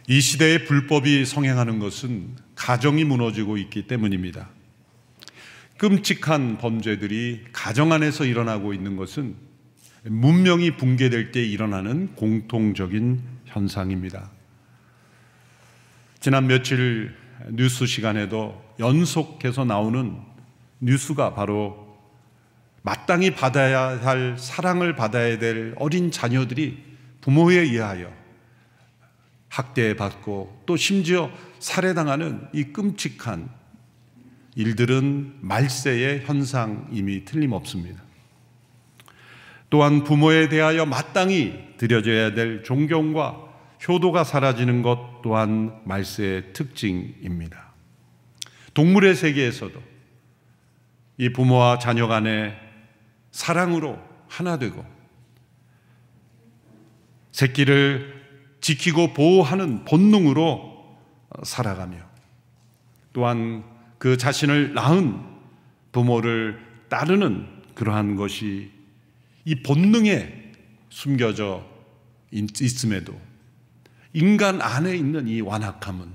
이 시대에 불법이 성행하는 것은 가정이 무너지고 있기 때문입니다. 끔찍한 범죄들이 가정 안에서 일어나고 있는 것은 문명이 붕괴될 때 일어나는 공통적인 현상입니다. 지난 며칠 뉴스 시간에도 연속해서 나오는 뉴스가 바로 마땅히 받아야 할 사랑을 받아야 될 어린 자녀들이 부모에 의하여 학대받고 또 심지어 살해당하는 이 끔찍한 일들은 말세의 현상임이 틀림없습니다. 또한 부모에 대하여 마땅히 드려져야 될 존경과 효도가 사라지는 것 또한 말세의 특징입니다. 동물의 세계에서도 이 부모와 자녀 간의 사랑으로 하나 되고 새끼를 지키고 보호하는 본능으로 살아가며 또한 그 자신을 낳은 부모를 따르는 그러한 것이 이 본능에 숨겨져 있음에도 인간 안에 있는 이 완악함은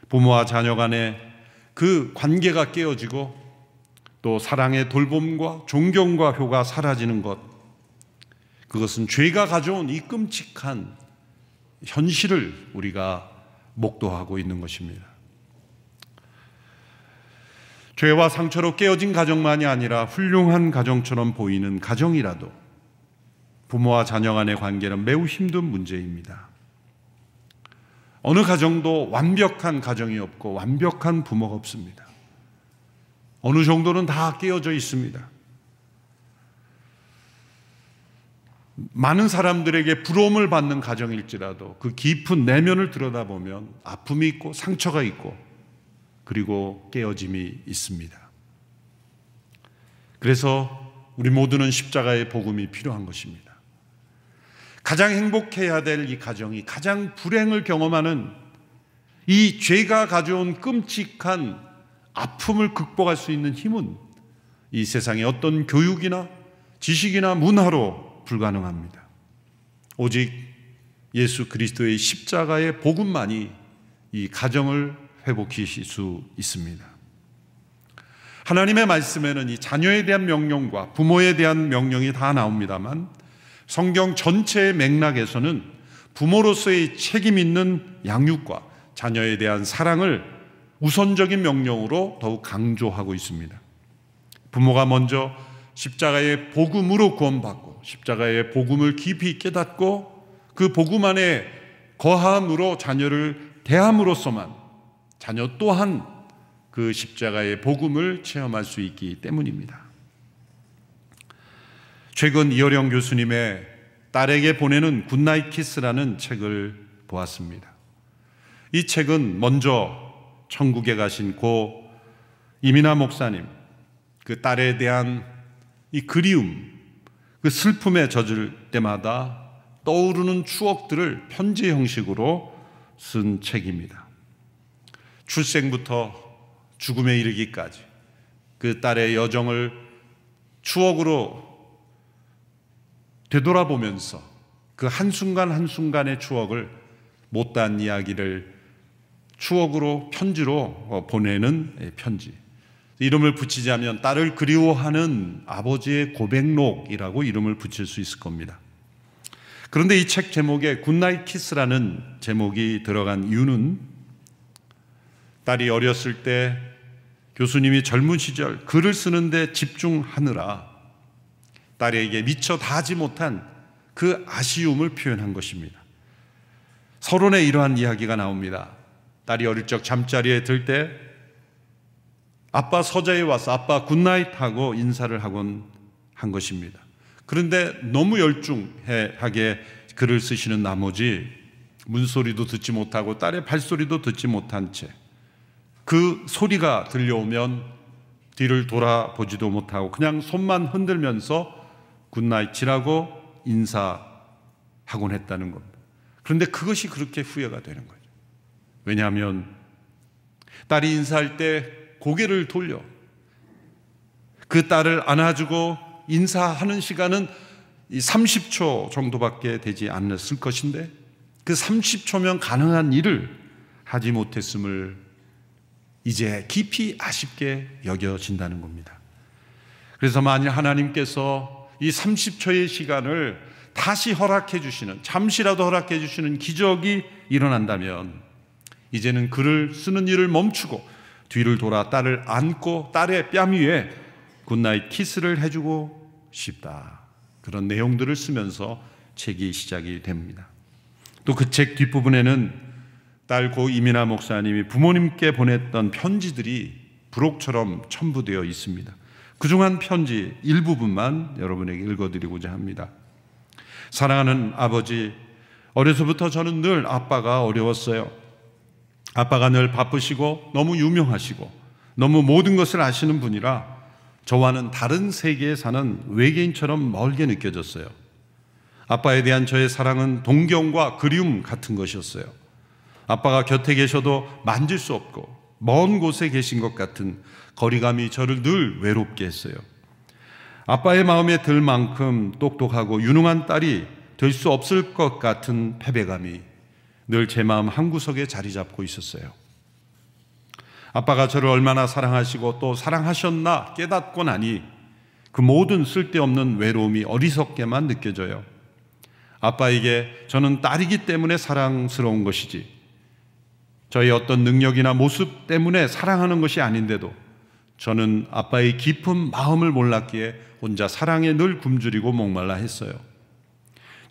부모와 자녀 간의 그 관계가 깨어지고 또 사랑의 돌봄과 존경과 효가 사라지는 것, 그것은 죄가 가져온 이 끔찍한 현실을 우리가 목도하고 있는 것입니다. 죄와 상처로 깨어진 가정만이 아니라 훌륭한 가정처럼 보이는 가정이라도 부모와 자녀 간의 관계는 매우 힘든 문제입니다. 어느 가정도 완벽한 가정이 없고 완벽한 부모가 없습니다. 어느 정도는 다 깨어져 있습니다. 많은 사람들에게 부러움을 받는 가정일지라도 그 깊은 내면을 들여다보면 아픔이 있고 상처가 있고 그리고 깨어짐이 있습니다. 그래서 우리 모두는 십자가의 복음이 필요한 것입니다. 가장 행복해야 될 이 가정이 가장 불행을 경험하는 이 죄가 가져온 끔찍한 아픔을 극복할 수 있는 힘은 이 세상의 어떤 교육이나 지식이나 문화로 불가능합니다. 오직 예수 그리스도의 십자가의 복음만이 이 가정을 회복시킬 수 있습니다. 하나님의 말씀에는 이 자녀에 대한 명령과 부모에 대한 명령이 다 나옵니다만 성경 전체의 맥락에서는 부모로서의 책임 있는 양육과 자녀에 대한 사랑을 우선적인 명령으로 더욱 강조하고 있습니다. 부모가 먼저 십자가의 복음으로 구원받고 십자가의 복음을 깊이 깨닫고 그 복음 안에 거함으로 자녀를 대함으로써만 자녀 또한 그 십자가의 복음을 체험할 수 있기 때문입니다. 최근 이어령 교수님의 딸에게 보내는 굿나잇 키스라는 책을 보았습니다. 이 책은 먼저 천국에 가신 고 이민아 목사님, 그 딸에 대한 이 그리움, 그 슬픔에 젖을 때마다 떠오르는 추억들을 편지 형식으로 쓴 책입니다. 출생부터 죽음에 이르기까지 그 딸의 여정을 추억으로 되돌아보면서 그 한순간 한순간의 추억을 못다한 이야기를 추억으로 편지로 보내는 편지. 이름을 붙이자면 딸을 그리워하는 아버지의 고백록이라고 이름을 붙일 수 있을 겁니다. 그런데 이 책 제목에 굿나잇 키스라는 제목이 들어간 이유는 딸이 어렸을 때 교수님이 젊은 시절 글을 쓰는데 집중하느라 딸에게 미처 다하지 못한 그 아쉬움을 표현한 것입니다. 서론에 이러한 이야기가 나옵니다. 딸이 어릴 적 잠자리에 들 때 아빠 서재에 와서 아빠 굿나잇 하고 인사를 하곤 한 것입니다. 그런데 너무 열중하게 글을 쓰시는 나머지 문소리도 듣지 못하고 딸의 발소리도 듣지 못한 채 그 소리가 들려오면 뒤를 돌아보지도 못하고 그냥 손만 흔들면서 굿나잇이라고 인사하곤 했다는 겁니다. 그런데 그것이 그렇게 후회가 되는 거죠. 왜냐하면 딸이 인사할 때 고개를 돌려 그 딸을 안아주고 인사하는 시간은 30초 정도밖에 되지 않았을 것인데 그 30초면 가능한 일을 하지 못했음을 이제 깊이 아쉽게 여겨진다는 겁니다. 그래서 만일 하나님께서 이 30초의 시간을 다시 허락해 주시는, 잠시라도 허락해 주시는 기적이 일어난다면 이제는 글을 쓰는 일을 멈추고 뒤를 돌아 딸을 안고 딸의 뺨 위에 굿나잇 키스를 해주고 싶다. 그런 내용들을 쓰면서 책이 시작이 됩니다. 또 그 책 뒷부분에는 딸 고 이민아 목사님이 부모님께 보냈던 편지들이 부록처럼 첨부되어 있습니다. 그중 한 편지 일부분만 여러분에게 읽어드리고자 합니다. 사랑하는 아버지, 어려서부터 저는 늘 아빠가 어려웠어요. 아빠가 늘 바쁘시고 너무 유명하시고 너무 모든 것을 아시는 분이라 저와는 다른 세계에 사는 외계인처럼 멀게 느껴졌어요. 아빠에 대한 저의 사랑은 동경과 그리움 같은 것이었어요. 아빠가 곁에 계셔도 만질 수 없고 먼 곳에 계신 것 같은 거리감이 저를 늘 외롭게 했어요. 아빠의 마음에 들 만큼 똑똑하고 유능한 딸이 될 수 없을 것 같은 패배감이 늘 제 마음 한구석에 자리 잡고 있었어요. 아빠가 저를 얼마나 사랑하시고 또 사랑하셨나 깨닫고 나니 그 모든 쓸데없는 외로움이 어리석게만 느껴져요. 아빠에게 저는 딸이기 때문에 사랑스러운 것이지 저의 어떤 능력이나 모습 때문에 사랑하는 것이 아닌데도 저는 아빠의 깊은 마음을 몰랐기에 혼자 사랑에 늘 굶주리고 목말라 했어요.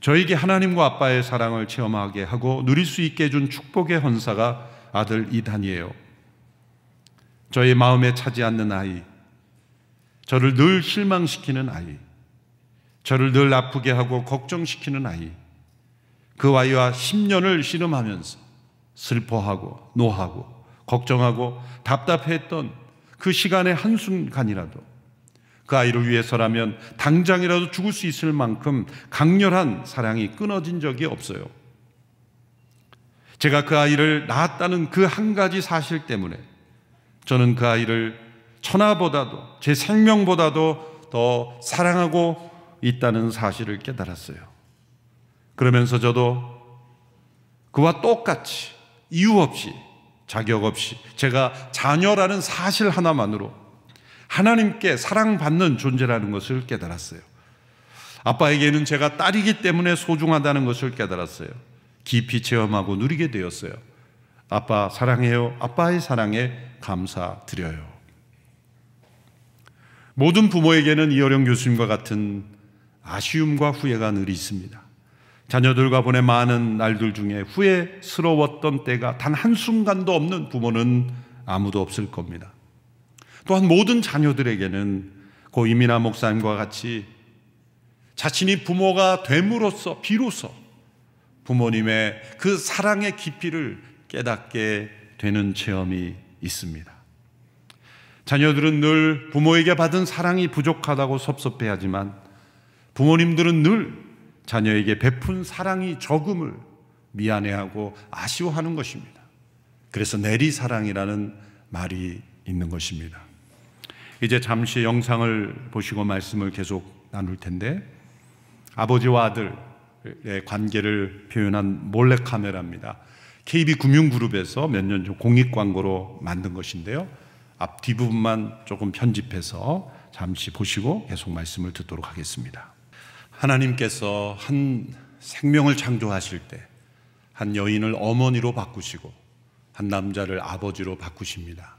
저에게 하나님과 아빠의 사랑을 체험하게 하고 누릴 수 있게 해준 축복의 헌사가 아들 이단이에요. 저의 마음에 차지 않는 아이, 저를 늘 실망시키는 아이, 저를 늘 아프게 하고 걱정시키는 아이, 그 아이와 10년을 씨름하면서 슬퍼하고 노하고 걱정하고 답답했던 그 시간의 한순간이라도 그 아이를 위해서라면 당장이라도 죽을 수 있을 만큼 강렬한 사랑이 끊어진 적이 없어요. 제가 그 아이를 낳았다는 그 한 가지 사실 때문에 저는 그 아이를 천하보다도 제 생명보다도 더 사랑하고 있다는 사실을 깨달았어요. 그러면서 저도 그와 똑같이 이유 없이 자격 없이 제가 자녀라는 사실 하나만으로 하나님께 사랑받는 존재라는 것을 깨달았어요. 아빠에게는 제가 딸이기 때문에 소중하다는 것을 깨달았어요. 깊이 체험하고 누리게 되었어요. 아빠 사랑해요. 아빠의 사랑에 감사드려요. 모든 부모에게는 이어령 교수님과 같은 아쉬움과 후회가 늘 있습니다. 자녀들과 보낸 많은 날들 중에 후회스러웠던 때가 단 한순간도 없는 부모는 아무도 없을 겁니다. 또한 모든 자녀들에게는 고 이민아 목사님과 같이 자신이 부모가 됨으로써 비로소 부모님의 그 사랑의 깊이를 깨닫게 되는 체험이 있습니다. 자녀들은 늘 부모에게 받은 사랑이 부족하다고 섭섭해하지만 부모님들은 늘 자녀에게 베푼 사랑이 적음을 미안해하고 아쉬워하는 것입니다. 그래서 내리사랑이라는 말이 있는 것입니다. 이제 잠시 영상을 보시고 말씀을 계속 나눌 텐데, 아버지와 아들의 관계를 표현한 몰래카메라입니다. KB금융그룹에서 몇 년 전 공익광고로 만든 것인데요, 앞 뒷부분만 조금 편집해서 잠시 보시고 계속 말씀을 듣도록 하겠습니다. 하나님께서 한 생명을 창조하실 때 한 여인을 어머니로 바꾸시고 한 남자를 아버지로 바꾸십니다.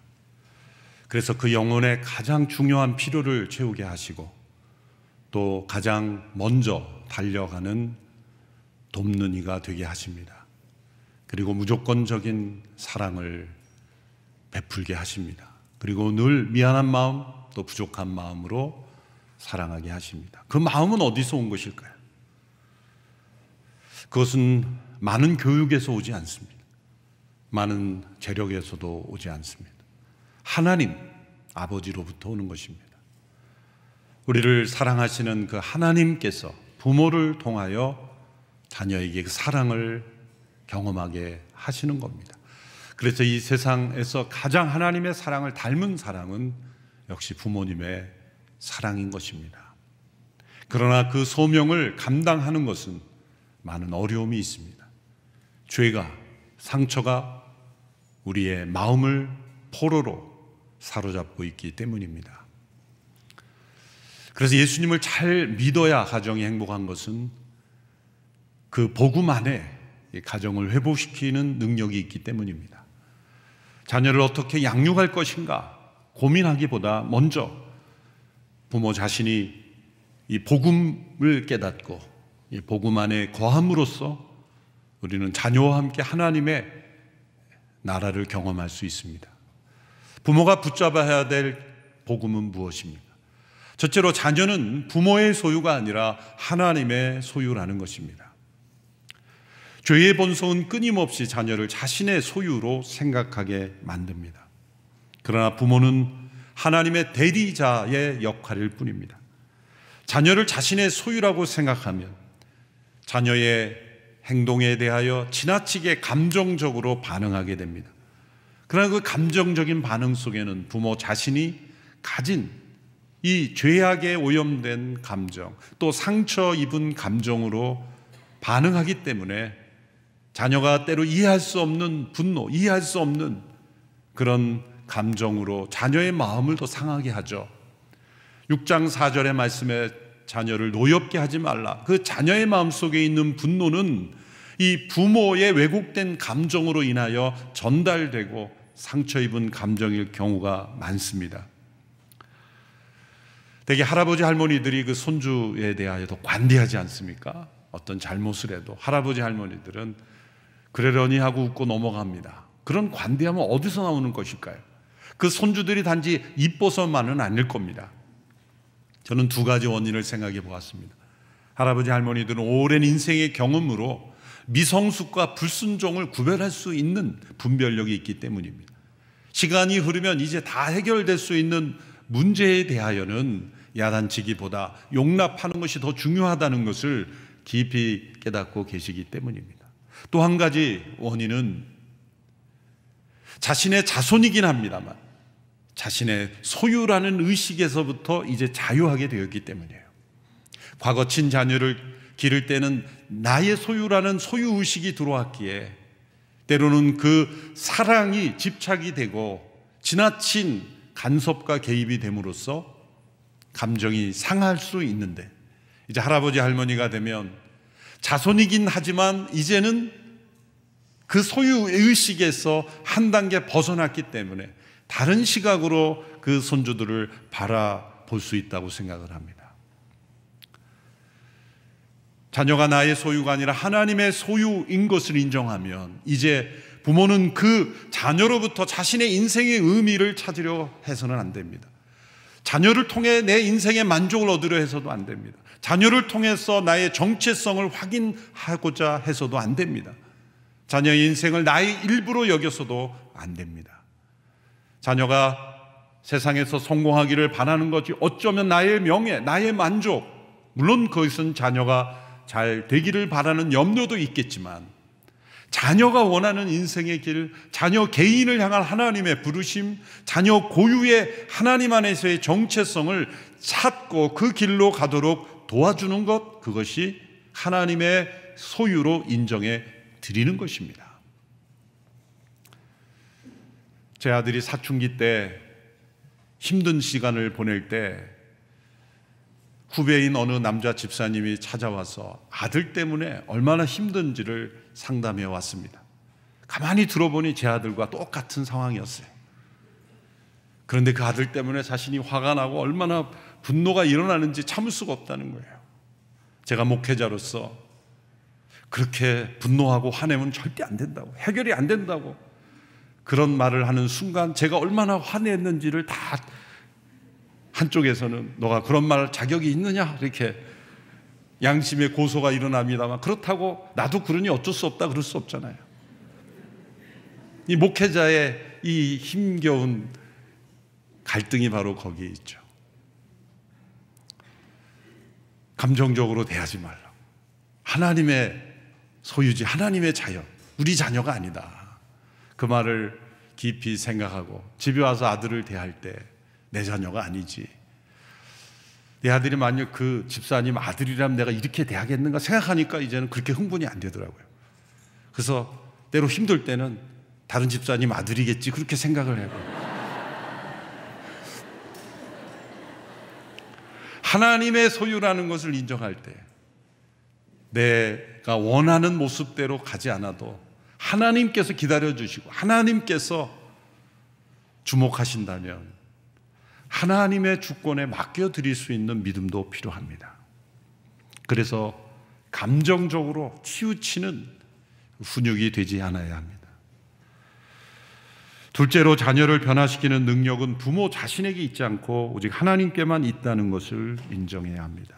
그래서 그 영혼의 가장 중요한 필요를 채우게 하시고 또 가장 먼저 달려가는 돕는 이가 되게 하십니다. 그리고 무조건적인 사랑을 베풀게 하십니다. 그리고 늘 미안한 마음 또 부족한 마음으로 사랑하게 하십니다. 그 마음은 어디서 온 것일까요? 그것은 많은 교육에서 오지 않습니다. 많은 재력에서도 오지 않습니다. 하나님 아버지로부터 오는 것입니다. 우리를 사랑하시는 그 하나님께서 부모를 통하여 자녀에게 그 사랑을 경험하게 하시는 겁니다. 그래서 이 세상에서 가장 하나님의 사랑을 닮은 사랑은 역시 부모님의 사랑인 것입니다. 그러나 그 소명을 감당하는 것은 많은 어려움이 있습니다. 죄가, 상처가 우리의 마음을 포로로 사로잡고 있기 때문입니다. 그래서 예수님을 잘 믿어야 가정이 행복한 것은 그 복음 안에 가정을 회복시키는 능력이 있기 때문입니다. 자녀를 어떻게 양육할 것인가 고민하기보다 먼저 부모 자신이 이 복음을 깨닫고 이 복음 안에 거함으로써 우리는 자녀와 함께 하나님의 나라를 경험할 수 있습니다. 부모가 붙잡아야 될 복음은 무엇입니까? 첫째로 자녀는 부모의 소유가 아니라 하나님의 소유라는 것입니다. 죄의 본성은 끊임없이 자녀를 자신의 소유로 생각하게 만듭니다. 그러나 부모는 하나님의 대리자의 역할일 뿐입니다. 자녀를 자신의 소유라고 생각하면 자녀의 행동에 대하여 지나치게 감정적으로 반응하게 됩니다. 그러나 그 감정적인 반응 속에는 부모 자신이 가진 이 죄악에 오염된 감정, 또 상처 입은 감정으로 반응하기 때문에 자녀가 때로 이해할 수 없는 분노, 이해할 수 없는 그런 감정으로 자녀의 마음을 더 상하게 하죠. 6장 4절의 말씀에 자녀를 노엽게 하지 말라. 그 자녀의 마음속에 있는 분노는 이 부모의 왜곡된 감정으로 인하여 전달되고 상처 입은 감정일 경우가 많습니다. 대개 할아버지 할머니들이 그 손주에 대하여도 관대하지 않습니까? 어떤 잘못을 해도 할아버지 할머니들은 그러려니 하고 웃고 넘어갑니다. 그런 관대함은 어디서 나오는 것일까요? 그 손주들이 단지 이뻐서만은 아닐 겁니다. 저는 두 가지 원인을 생각해 보았습니다. 할아버지 할머니들은 오랜 인생의 경험으로 미성숙과 불순종을 구별할 수 있는 분별력이 있기 때문입니다. 시간이 흐르면 이제 다 해결될 수 있는 문제에 대하여는 야단치기보다 용납하는 것이 더 중요하다는 것을 깊이 깨닫고 계시기 때문입니다. 또 한 가지 원인은 자신의 자손이긴 합니다만 자신의 소유라는 의식에서부터 이제 자유하게 되었기 때문이에요. 과거 친자녀를 기를 때는 나의 소유라는 소유의식이 들어왔기에 때로는 그 사랑이 집착이 되고 지나친 간섭과 개입이 됨으로써 감정이 상할 수 있는데, 이제 할아버지 할머니가 되면 자손이긴 하지만 이제는 그 소유의식에서 한 단계 벗어났기 때문에 다른 시각으로 그 손주들을 바라볼 수 있다고 생각을 합니다. 자녀가 나의 소유가 아니라 하나님의 소유인 것을 인정하면 이제 부모는 그 자녀로부터 자신의 인생의 의미를 찾으려 해서는 안 됩니다. 자녀를 통해 내 인생의 만족을 얻으려 해서도 안 됩니다. 자녀를 통해서 나의 정체성을 확인하고자 해서도 안 됩니다. 자녀의 인생을 나의 일부로 여겨서도 안 됩니다. 자녀가 세상에서 성공하기를 바라는 것이 어쩌면 나의 명예, 나의 만족, 물론 그것은 자녀가 잘 되기를 바라는 염려도 있겠지만 자녀가 원하는 인생의 길, 자녀 개인을 향한 하나님의 부르심, 자녀 고유의 하나님 안에서의 정체성을 찾고 그 길로 가도록 도와주는 것, 그것이 하나님의 소유로 인정해 드리는 것입니다. 제 아들이 사춘기 때 힘든 시간을 보낼 때 후배인 어느 남자 집사님이 찾아와서 아들 때문에 얼마나 힘든지를 상담해 왔습니다. 가만히 들어보니 제 아들과 똑같은 상황이었어요. 그런데 그 아들 때문에 자신이 화가 나고 얼마나 분노가 일어나는지 참을 수가 없다는 거예요. 제가 목회자로서 그렇게 분노하고 화내면 절대 안 된다고, 해결이 안 된다고 그런 말을 하는 순간 제가 얼마나 화냈는지를 다, 한쪽에서는 너가 그런 말 자격이 있느냐 이렇게 양심의 고소가 일어납니다만, 그렇다고 나도 그러니 어쩔 수 없다 그럴 수 없잖아요. 이 목회자의 이 힘겨운 갈등이 바로 거기에 있죠. 감정적으로 대하지 말라. 하나님의 소유지, 하나님의 자녀, 우리 자녀가 아니다. 그 말을 깊이 생각하고 집에 와서 아들을 대할 때 내 자녀가 아니지, 내 아들이 만약 그 집사님 아들이라면 내가 이렇게 대하겠는가 생각하니까 이제는 그렇게 흥분이 안 되더라고요. 그래서 때로 힘들 때는 다른 집사님 아들이겠지 그렇게 생각을 해요. 하나님의 소유라는 것을 인정할 때 내가 원하는 모습대로 가지 않아도 하나님께서 기다려주시고 하나님께서 주목하신다면 하나님의 주권에 맡겨드릴 수 있는 믿음도 필요합니다. 그래서 감정적으로 치우치는 훈육이 되지 않아야 합니다. 둘째로, 자녀를 변화시키는 능력은 부모 자신에게 있지 않고 오직 하나님께만 있다는 것을 인정해야 합니다.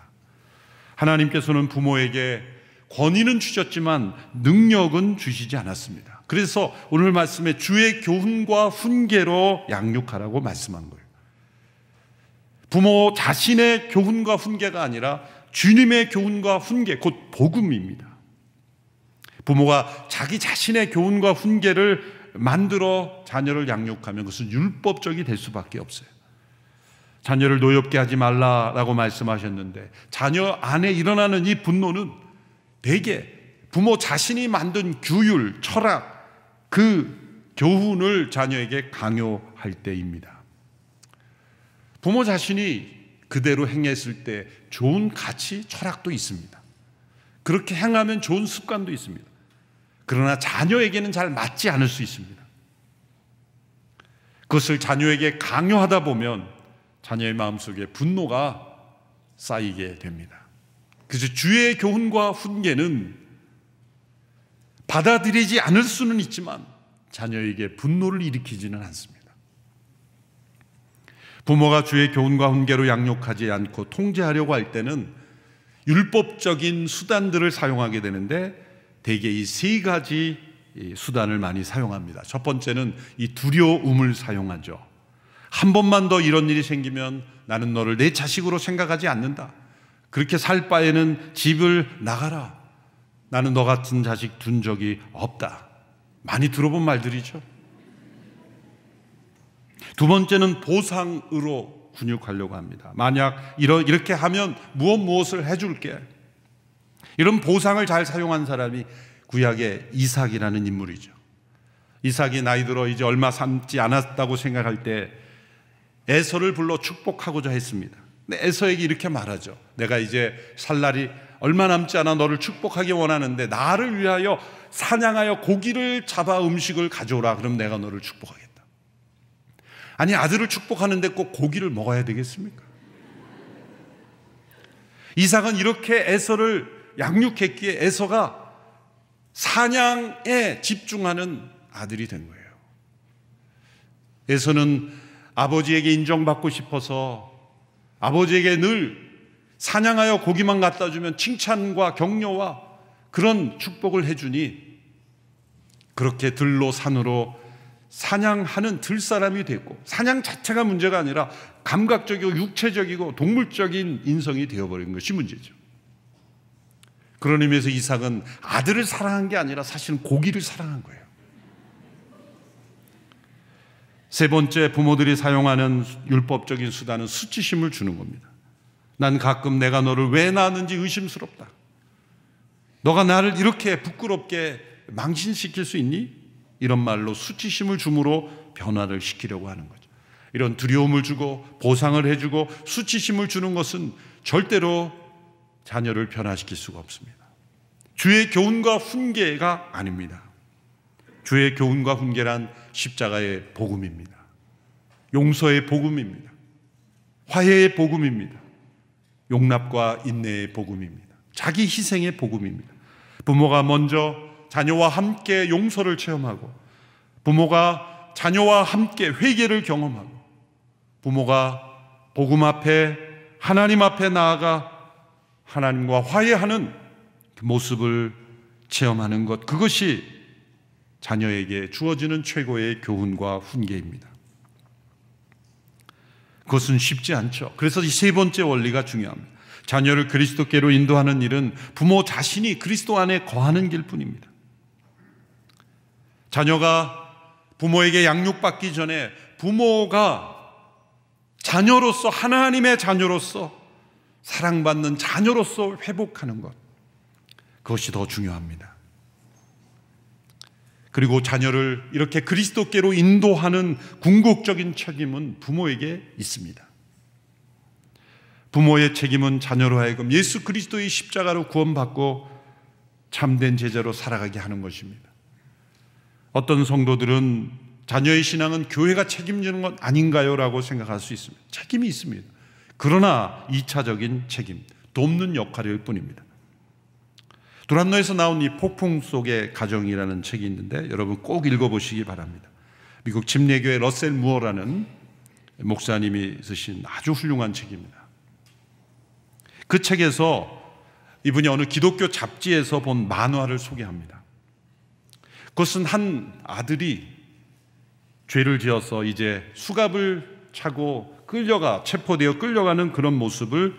하나님께서는 부모에게 권위는 주셨지만 능력은 주시지 않았습니다. 그래서 오늘 말씀에 주의 교훈과 훈계로 양육하라고 말씀한 거예요. 부모 자신의 교훈과 훈계가 아니라 주님의 교훈과 훈계, 곧 복음입니다. 부모가 자기 자신의 교훈과 훈계를 만들어 자녀를 양육하면 그것은 율법적이 될 수밖에 없어요. 자녀를 노엽게 하지 말라라고 말씀하셨는데 자녀 안에 일어나는 이 분노는 대개 부모 자신이 만든 규율, 철학, 그 교훈을 자녀에게 강요할 때입니다. 부모 자신이 그대로 행했을 때 좋은 가치, 철학도 있습니다. 그렇게 행하면 좋은 습관도 있습니다. 그러나 자녀에게는 잘 맞지 않을 수 있습니다. 그것을 자녀에게 강요하다 보면 자녀의 마음속에 분노가 쌓이게 됩니다. 그래서 주의 교훈과 훈계는 받아들이지 않을 수는 있지만 자녀에게 분노를 일으키지는 않습니다. 부모가 주의 교훈과 훈계로 양육하지 않고 통제하려고 할 때는 율법적인 수단들을 사용하게 되는데 대개 이 세 가지 수단을 많이 사용합니다. 첫 번째는 이 두려움을 사용하죠. 한 번만 더 이런 일이 생기면 나는 너를 내 자식으로 생각하지 않는다. 그렇게 살 바에는 집을 나가라. 나는 너 같은 자식 둔 적이 없다. 많이 들어본 말들이죠. 두 번째는 보상으로 훈육하려고 합니다. 만약 이렇게 하면 무엇을 해줄게. 이런 보상을 잘 사용한 사람이 구약의 이삭이라는 인물이죠. 이삭이 나이 들어 이제 얼마 남지 않았다고 생각할 때 에서를 불러 축복하고자 했습니다. 근데 에서에게 이렇게 말하죠. 내가 이제 살 날이 얼마 남지 않아 너를 축복하기 원하는데 나를 위하여 사냥하여 고기를 잡아 음식을 가져오라. 그럼 내가 너를 축복하겠다. 아니, 아들을 축복하는데 꼭 고기를 먹어야 되겠습니까? 이삭은 이렇게 에서를 양육했기에 에서가 사냥에 집중하는 아들이 된 거예요. 에서는 아버지에게 인정받고 싶어서 아버지에게 늘 사냥하여 고기만 갖다 주면 칭찬과 격려와 그런 축복을 해주니 그렇게 들로 산으로 사냥하는 들사람이 됐고, 사냥 자체가 문제가 아니라 감각적이고 육체적이고 동물적인 인성이 되어버린 것이 문제죠. 그런 의미에서 이삭은 아들을 사랑한 게 아니라 사실은 고기를 사랑한 거예요. 세 번째, 부모들이 사용하는 율법적인 수단은 수치심을 주는 겁니다. 난 가끔 내가 너를 왜 낳았는지 의심스럽다. 너가 나를 이렇게 부끄럽게 망신시킬 수 있니? 이런 말로 수치심을 줌으로 변화를 시키려고 하는 거죠. 이런 두려움을 주고 보상을 해주고 수치심을 주는 것은 절대로 자녀를 변화시킬 수가 없습니다. 주의 교훈과 훈계가 아닙니다. 주의 교훈과 훈계란 십자가의 복음입니다. 용서의 복음입니다. 화해의 복음입니다. 용납과 인내의 복음입니다. 자기 희생의 복음입니다. 부모가 먼저 자녀와 함께 용서를 체험하고, 부모가 자녀와 함께 회개를 경험하고, 부모가 복음 앞에 하나님 앞에 나아가 하나님과 화해하는 그 모습을 체험하는 것, 그것이 자녀에게 주어지는 최고의 교훈과 훈계입니다. 그것은 쉽지 않죠. 그래서 이 세 번째 원리가 중요합니다. 자녀를 그리스도께로 인도하는 일은 부모 자신이 그리스도 안에 거하는 길뿐입니다. 자녀가 부모에게 양육받기 전에 부모가 자녀로서, 하나님의 자녀로서, 사랑받는 자녀로서 회복하는 것, 그것이 더 중요합니다. 그리고 자녀를 이렇게 그리스도께로 인도하는 궁극적인 책임은 부모에게 있습니다. 부모의 책임은 자녀로 하여금 예수 그리스도의 십자가로 구원받고 참된 제자로 살아가게 하는 것입니다. 어떤 성도들은 자녀의 신앙은 교회가 책임지는 건 아닌가요? 라고 생각할 수 있습니다. 책임이 있습니다. 그러나 2차적인 책임, 돕는 역할일 뿐입니다. 두란노에서 나온 이 폭풍 속의 가정이라는 책이 있는데 여러분 꼭 읽어보시기 바랍니다. 미국 침례교회 러셀 무어라는 목사님이 쓰신 아주 훌륭한 책입니다. 그 책에서 이분이 어느 기독교 잡지에서 본 만화를 소개합니다. 그것은 한 아들이 죄를 지어서 이제 수갑을 차고 체포되어 끌려가는 그런 모습을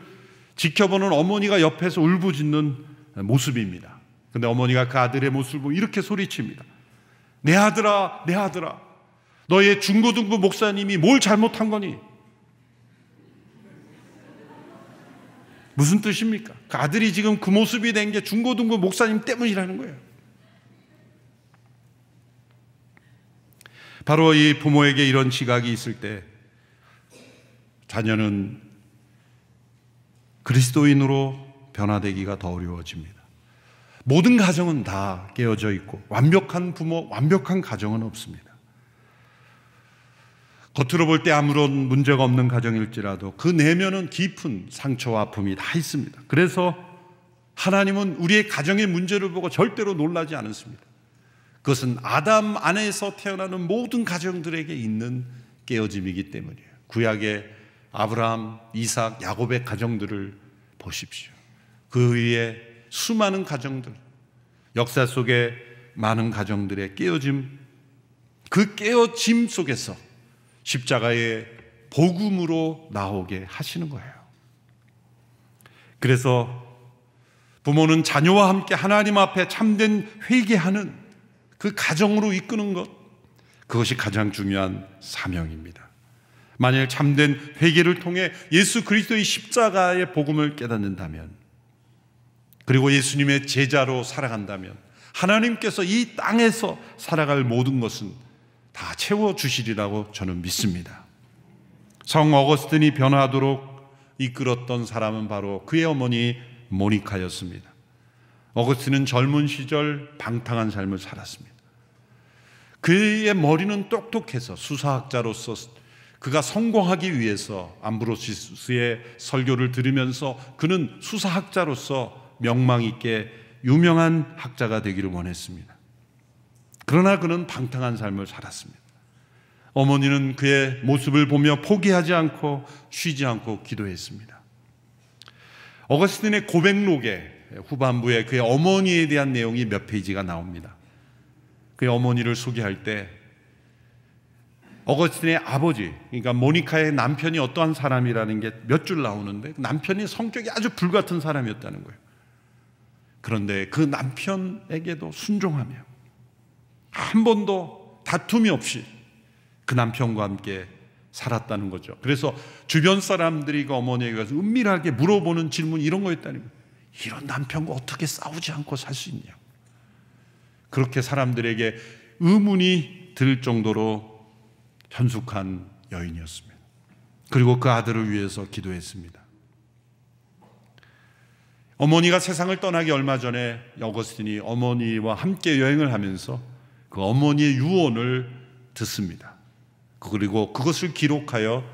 지켜보는 어머니가 옆에서 울부짖는 모습입니다. 그런데 어머니가 그 아들의 모습을 보고 이렇게 소리칩니다. 내 아들아, 내 아들아, 너의 중고등부 목사님이 뭘 잘못한 거니? 무슨 뜻입니까? 그 아들이 지금 그 모습이 된 게 중고등부 목사님 때문이라는 거예요. 바로 이 부모에게 이런 지각이 있을 때 자녀는 그리스도인으로 변화되기가 더 어려워집니다. 모든 가정은 다 깨어져 있고 완벽한 부모, 완벽한 가정은 없습니다. 겉으로 볼 때 아무런 문제가 없는 가정일지라도 그 내면은 깊은 상처와 아픔이 다 있습니다. 그래서 하나님은 우리의 가정의 문제를 보고 절대로 놀라지 않습니다. 그것은 아담 안에서 태어나는 모든 가정들에게 있는 깨어짐이기 때문이에요. 구약의 아브라함, 이삭, 야곱의 가정들을 보십시오. 그 위에 수많은 가정들, 역사 속에 많은 가정들의 깨어짐, 그 깨어짐 속에서 십자가의 복음으로 나오게 하시는 거예요. 그래서 부모는 자녀와 함께 하나님 앞에 참된 회개하는 그 가정으로 이끄는 것, 그것이 가장 중요한 사명입니다. 만일 참된 회개를 통해 예수 그리스도의 십자가의 복음을 깨닫는다면, 그리고 예수님의 제자로 살아간다면 하나님께서 이 땅에서 살아갈 모든 것은 다 채워주시리라고 저는 믿습니다. 성 어거스틴이 변화하도록 이끌었던 사람은 바로 그의 어머니 모니카였습니다. 어거스틴은 젊은 시절 방탕한 삶을 살았습니다. 그의 머리는 똑똑해서 수사학자로서 그가 성공하기 위해서 암브로시스의 설교를 들으면서 그는 수사학자로서 명망 있게 유명한 학자가 되기를 원했습니다. 그러나 그는 방탕한 삶을 살았습니다. 어머니는 그의 모습을 보며 포기하지 않고 쉬지 않고 기도했습니다. 어거스틴의 고백록의 후반부에 그의 어머니에 대한 내용이 몇 페이지가 나옵니다. 그의 어머니를 소개할 때 어거스틴의 아버지, 그러니까 모니카의 남편이 어떠한 사람이라는 게 몇 줄 나오는데 남편이 성격이 아주 불같은 사람이었다는 거예요. 그런데 그 남편에게도 순종하며 한 번도 다툼이 없이 그 남편과 함께 살았다는 거죠. 그래서 주변 사람들이 그 어머니에게 가서 은밀하게 물어보는 질문이 이런 거였다는 거예요. 이런 남편과 어떻게 싸우지 않고 살 수 있냐. 그렇게 사람들에게 의문이 들 정도로 현숙한 여인이었습니다. 그리고 그 아들을 위해서 기도했습니다. 어머니가 세상을 떠나기 얼마 전에 어거스틴이 어머니와 함께 여행을 하면서 그 어머니의 유언을 듣습니다. 그리고 그것을 기록하여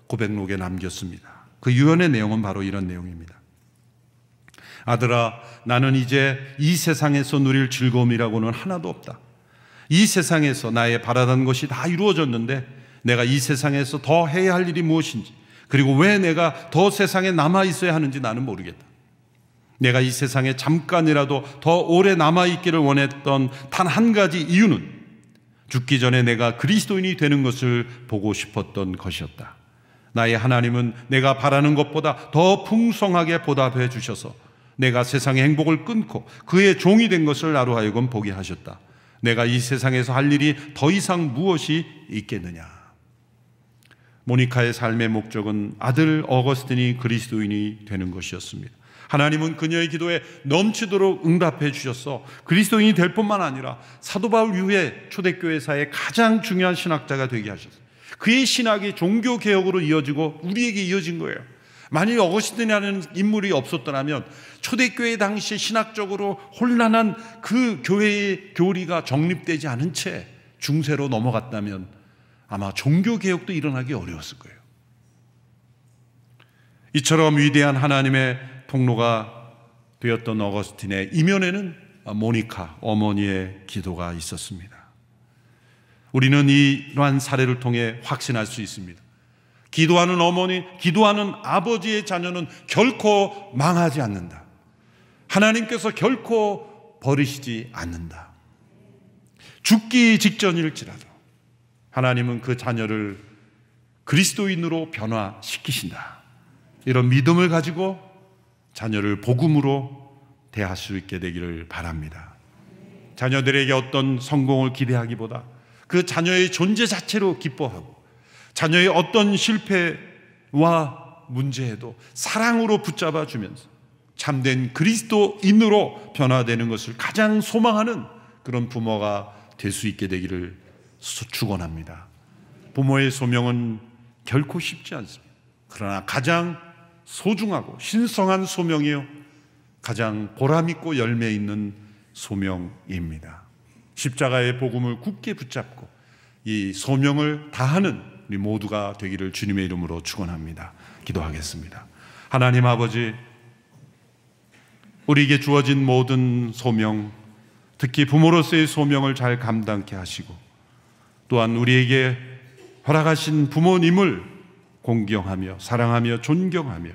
고백록에 남겼습니다. 그 유언의 내용은 바로 이런 내용입니다. 아들아, 나는 이제 이 세상에서 누릴 즐거움이라고는 하나도 없다. 이 세상에서 나의 바라던 것이 다 이루어졌는데 내가 이 세상에서 더 해야 할 일이 무엇인지, 그리고 왜 내가 더 세상에 남아 있어야 하는지 나는 모르겠다. 내가 이 세상에 잠깐이라도 더 오래 남아있기를 원했던 단 한 가지 이유는 죽기 전에 내가 그리스도인이 되는 것을 보고 싶었던 것이었다. 나의 하나님은 내가 바라는 것보다 더 풍성하게 보답해 주셔서 내가 세상의 행복을 끊고 그의 종이 된 것을 나로 하여금 보게 하셨다. 내가 이 세상에서 할 일이 더 이상 무엇이 있겠느냐. 모니카의 삶의 목적은 아들 어거스틴이 그리스도인이 되는 것이었습니다. 하나님은 그녀의 기도에 넘치도록 응답해 주셔서 그리스도인이 될 뿐만 아니라 사도 바울 이후에 초대교회사의 가장 중요한 신학자가 되게 하셨어요. 그의 신학이 종교개혁으로 이어지고 우리에게 이어진 거예요. 만일 어거스틴이라는 인물이 없었더라면 초대교회 당시 신학적으로 혼란한 그 교회의 교리가 정립되지 않은 채 중세로 넘어갔다면 아마 종교개혁도 일어나기 어려웠을 거예요. 이처럼 위대한 하나님의 통로가 되었던 어거스틴의 이면에는 모니카 어머니의 기도가 있었습니다. 우리는 이러한 사례를 통해 확신할 수 있습니다. 기도하는 어머니, 기도하는 아버지의 자녀는 결코 망하지 않는다. 하나님께서 결코 버리시지 않는다. 죽기 직전일지라도 하나님은 그 자녀를 그리스도인으로 변화시키신다. 이런 믿음을 가지고 자녀를 복음으로 대할 수 있게 되기를 바랍니다. 자녀들에게 어떤 성공을 기대하기보다 그 자녀의 존재 자체로 기뻐하고 자녀의 어떤 실패와 문제에도 사랑으로 붙잡아 주면서 참된 그리스도인으로 변화되는 것을 가장 소망하는 그런 부모가 될 수 있게 되기를 축원합니다. 부모의 소명은 결코 쉽지 않습니다. 그러나 가장 소중하고 신성한 소명이요 가장 보람있고 열매 있는 소명입니다. 십자가의 복음을 굳게 붙잡고 이 소명을 다하는 우리 모두가 되기를 주님의 이름으로 축원합니다. 기도하겠습니다. 하나님 아버지, 우리에게 주어진 모든 소명, 특히 부모로서의 소명을 잘 감당케 하시고 또한 우리에게 허락하신 부모님을 공경하며 사랑하며 존경하며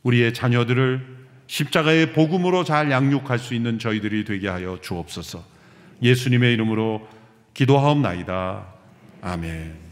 우리의 자녀들을 십자가의 복음으로 잘 양육할 수 있는 저희들이 되게 하여 주옵소서. 예수님의 이름으로 기도하옵나이다. 아멘.